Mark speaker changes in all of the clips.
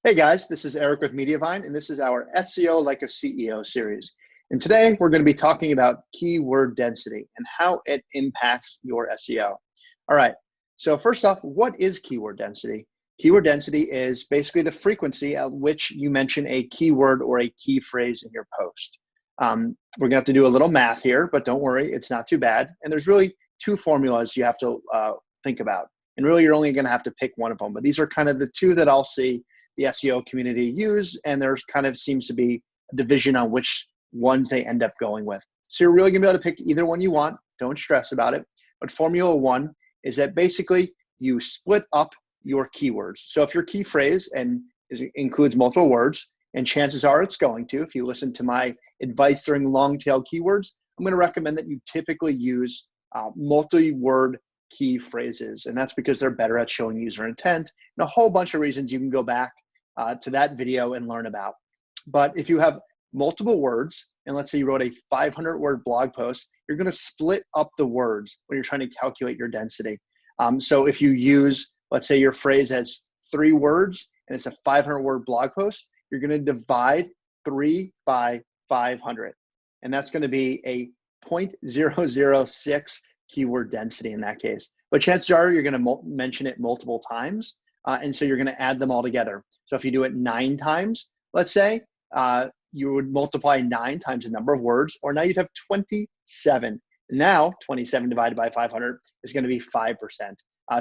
Speaker 1: Hey guys, this is Eric with Mediavine, and this is our SEO like a CEO series. And today we're going to be talking about keyword density and how it impacts your SEO. All right, so first off, what is keyword density? Keyword density is basically the frequency at which you mention a keyword or a key phrase in your post. We're going to have to do a little math here, but don't worry, it's not too bad. And there's really two formulas you have to think about. And really, you're only going to have to pick one of them. But these are kind of the two that I'll see the SEO community use, and there kind of seems to be a division on which ones they end up going with. So you're really gonna be able to pick either one you want. Don't stress about it. But Formula One is that basically you split up your keywords. So if your key phrase includes multiple words, and chances are it's going to, if you listen to my advice during long tail keywords, I'm gonna recommend that you typically use multi-word key phrases. And that's because they're better at showing user intent and a whole bunch of reasons you can go back to that video and learn about. But if you have multiple words, and let's say you wrote a 500-word blog post, you're going to split up the words when you're trying to calculate your density. So if you use, let's say your phrase has 3 words and it's a 500-word blog post, you're going to divide 3 by 500. And that's going to be a 0.006 keyword density in that case. But chances are you're going to mention it multiple times. And so you're going to add them all together. So if you do it 9 times, let's say, you would multiply 9 times the number of words, or now you'd have 27. Now 27 divided by 500 is going to be 5%.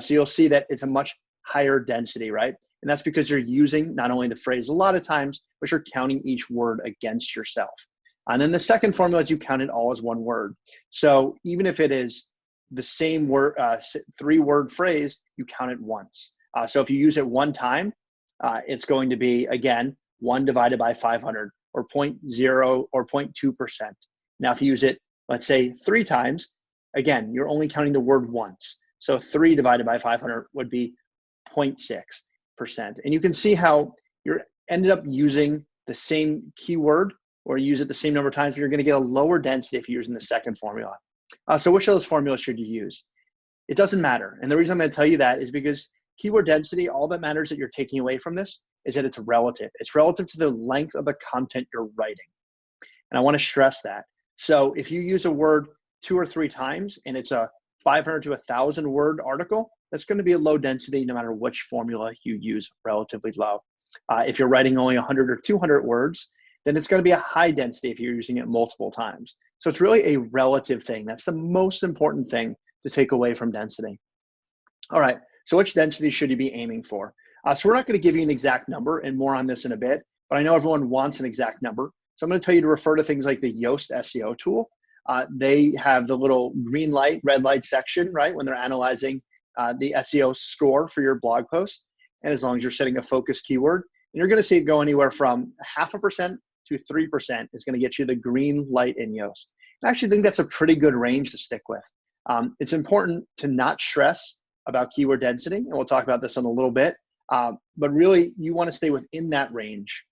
Speaker 1: So you'll see that it's a much higher density, right? And that's because you're using not only the phrase a lot of times, but you're counting each word against yourself. And then the second formula is you count it all as one word. So even if it is the same word, 3-word phrase, you count it once. So if you use it 1 time, it's going to be, again, 1 divided by 500, or 0.0 or 0.2%. Now, if you use it, let's say 3 times, again, you're only counting the word once. So 3 divided by 500 would be 0.6%. And you can see how you're ended up using the same keyword or use it the same number of times, but you're going to get a lower density if you're using the second formula. So which of those formulas should you use? It doesn't matter. And the reason I'm going to tell you that is because keyword density, all that matters that you're taking away from this is that it's relative. It's relative to the length of the content you're writing. And I want to stress that. So if you use a word 2 or 3 times and it's a 500 to 1,000 word article, that's going to be a low density no matter which formula you use, relatively low. If you're writing only 100 or 200 words, then it's going to be a high density if you're using it multiple times. So it's really a relative thing. That's the most important thing to take away from density. All right. So which density should you be aiming for? So we're not going to give you an exact number, and more on this in a bit, but I know everyone wants an exact number. So I'm going to tell you to refer to things like the Yoast SEO tool. They have the little green light, red light section, right, when they're analyzing the SEO score for your blog post. And as long as you're setting a focus keyword, and you're going to see it go anywhere from 0.5% to 3% is going to get you the green light in Yoast. I actually think that's a pretty good range to stick with. It's important to not stress about keyword density, and we'll talk about this in a little bit, but really you want to stay within that range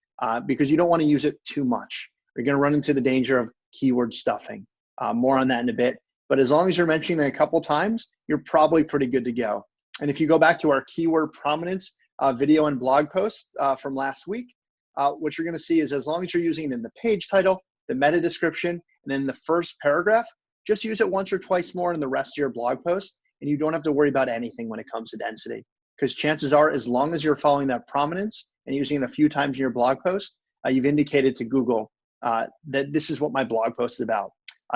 Speaker 1: because you don't want to use it too much. You're going to run into the danger of keyword stuffing. More on that in a bit, but as long as you're mentioning it a couple times, you're probably pretty good to go. And if you go back to our keyword prominence video and blog post from last week, what you're going to see is as long as you're using it in the page title, the meta description, and then the first paragraph, just use it once or twice more in the rest of your blog post, and you don't have to worry about anything when it comes to density. Because chances are, as long as you're following that prominence and using it a few times in your blog post, you've indicated to Google that this is what my blog post is about.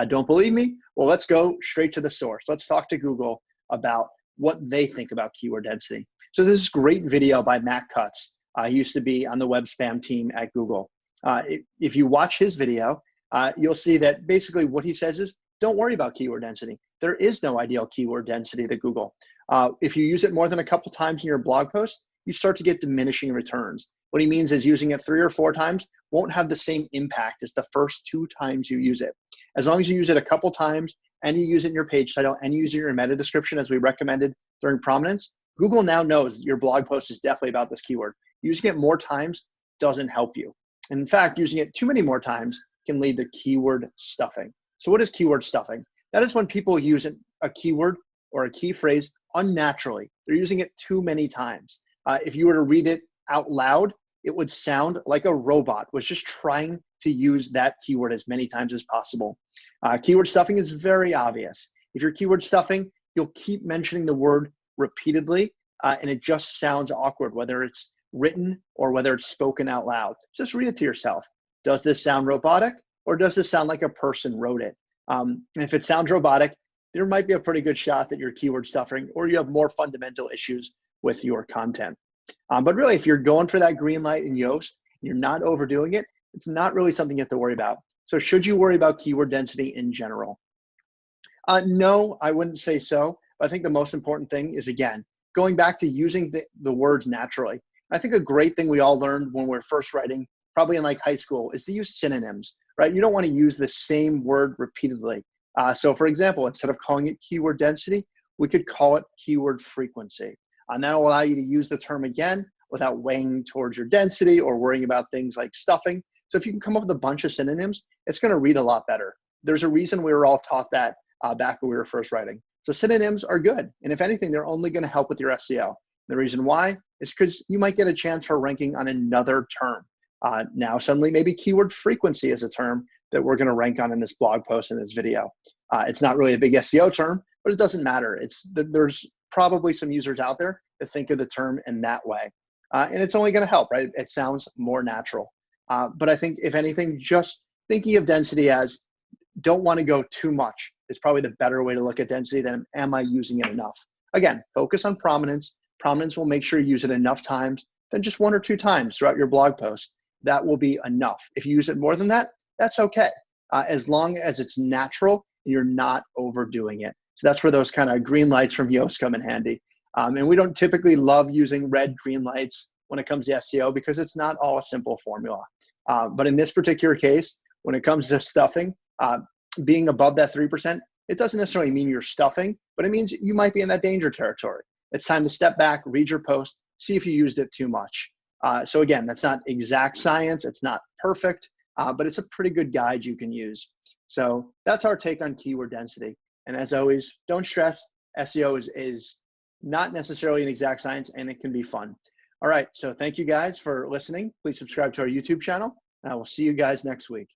Speaker 1: Don't believe me? Well, let's go straight to the source. Let's talk to Google about what they think about keyword density. So this is a great video by Matt Cutts. He used to be on the web spam team at Google. If you watch his video, you'll see that basically what he says is, don't worry about keyword density. There is no ideal keyword density to Google. If you use it more than a couple times in your blog post, you start to get diminishing returns. What he means is using it 3 or 4 times won't have the same impact as the first 2 times you use it. As long as you use it a couple times and you use it in your page title and you use it in your meta description as we recommended during prominence, Google now knows your blog post is definitely about this keyword. Using it more times doesn't help you. And in fact, using it too many more times can lead to keyword stuffing. So what is keyword stuffing? That is when people use a keyword or a key phrase unnaturally. They're using it too many times. If you were to read it out loud, it would sound like a robot was just trying to use that keyword as many times as possible. Keyword stuffing is very obvious. If you're keyword stuffing, you'll keep mentioning the word repeatedly, and it just sounds awkward, whether it's written or whether it's spoken out loud. Just read it to yourself. Does this sound robotic, or does this sound like a person wrote it? And if it sounds robotic, there might be a pretty good shot that you're keyword stuffing or you have more fundamental issues with your content. But really, if you're going for that green light in Yoast, and you're not overdoing it, it's not really something you have to worry about. So should you worry about keyword density in general? No, I wouldn't say so. But I think the most important thing is, again, going back to using the words naturally. I think a great thing we all learned when we're first writing, probably in like high school, is to use synonyms, right? You don't want to use the same word repeatedly. So for example, instead of calling it keyword density, we could call it keyword frequency. And that will allow you to use the term again without weighing towards your density or worrying about things like stuffing. So if you can come up with a bunch of synonyms, it's going to read a lot better. There's a reason we were all taught that back when we were first writing. So synonyms are good. And if anything, they're only going to help with your SEO. The reason why is because you might get a chance for ranking on another term. Now suddenly maybe keyword frequency is a term that we're going to rank on in this blog post and this video. It's not really a big SEO term, but it doesn't matter. There's probably some users out there that think of the term in that way. And it's only going to help, right? It sounds more natural. But I think if anything, just thinking of density as don't want to go too much is probably the better way to look at density than am I using it enough? Again, focus on prominence. Prominence will make sure you use it enough times, then just 1 or 2 times throughout your blog post. That will be enough. If you use it more than that, that's okay. As long as it's natural and you're not overdoing it. So that's where those kind of green lights from Yoast come in handy. And we don't typically love using red green lights when it comes to SEO because it's not all a simple formula. But in this particular case, when it comes to stuffing, being above that 3%, it doesn't necessarily mean you're stuffing, but it means you might be in that danger territory. It's time to step back, read your post, see if you used it too much. So again, that's not exact science. It's not perfect, but it's a pretty good guide you can use. So that's our take on keyword density. And as always, don't stress. SEO is not necessarily an exact science, and it can be fun. All right, so thank you guys for listening. Please subscribe to our YouTube channel, and I will see you guys next week.